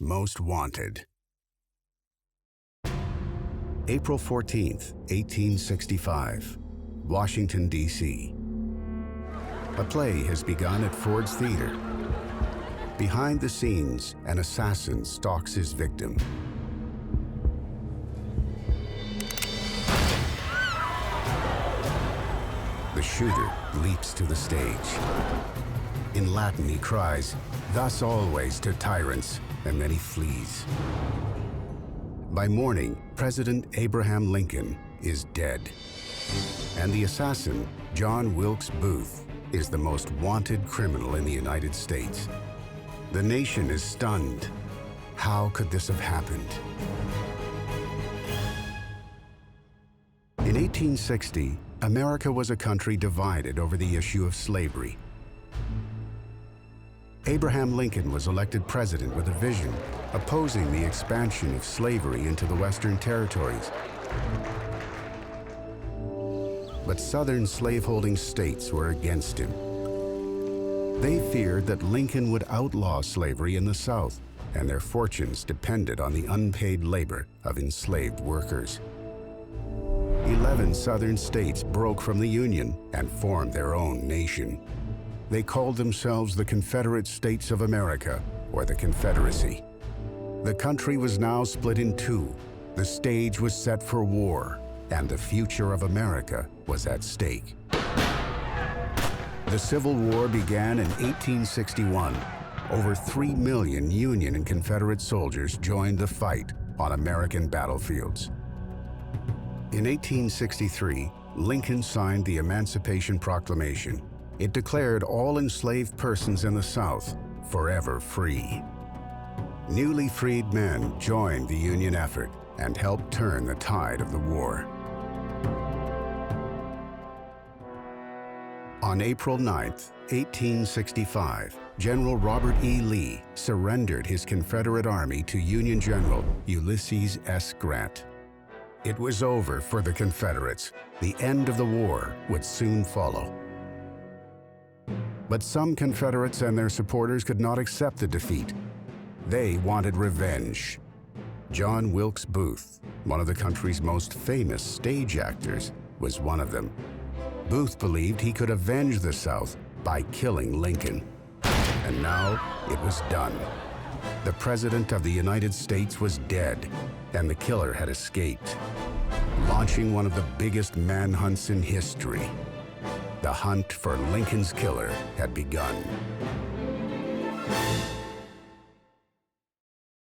most wanted. April 14th, 1865, Washington, D.C. A play has begun at Ford's Theater. Behind the scenes, an assassin stalks his victim. The shooter leaps to the stage. In Latin, he cries, "Thus always to tyrants," and then he flees. By morning, President Abraham Lincoln is dead. And the assassin, John Wilkes Booth, is the most wanted criminal in the United States. The nation is stunned. How could this have happened? In 1860, America was a country divided over the issue of slavery. Abraham Lincoln was elected president with a vision opposing the expansion of slavery into the Western territories. But Southern slaveholding states were against him. They feared that Lincoln would outlaw slavery in the South, and their fortunes depended on the unpaid labor of enslaved workers. 11 Southern states broke from the Union and formed their own nation. They called themselves the Confederate States of America, or the Confederacy. The country was now split in two. The stage was set for war, and the future of America was at stake. The Civil War began in 1861. Over 3 million Union and Confederate soldiers joined the fight on American battlefields. In 1863, Lincoln signed the Emancipation Proclamation. It declared all enslaved persons in the South forever free. Newly freed men joined the Union effort and helped turn the tide of the war. On April 9, 1865, General Robert E. Lee surrendered his Confederate Army to Union General Ulysses S. Grant. It was over for the Confederates. The end of the war would soon follow. But some Confederates and their supporters could not accept the defeat. They wanted revenge. John Wilkes Booth, one of the country's most famous stage actors, was one of them. Booth believed he could avenge the South by killing Lincoln. And now it was done. The President of the United States was dead, and the killer had escaped, launching one of the biggest manhunts in history. The hunt for Lincoln's killer had begun.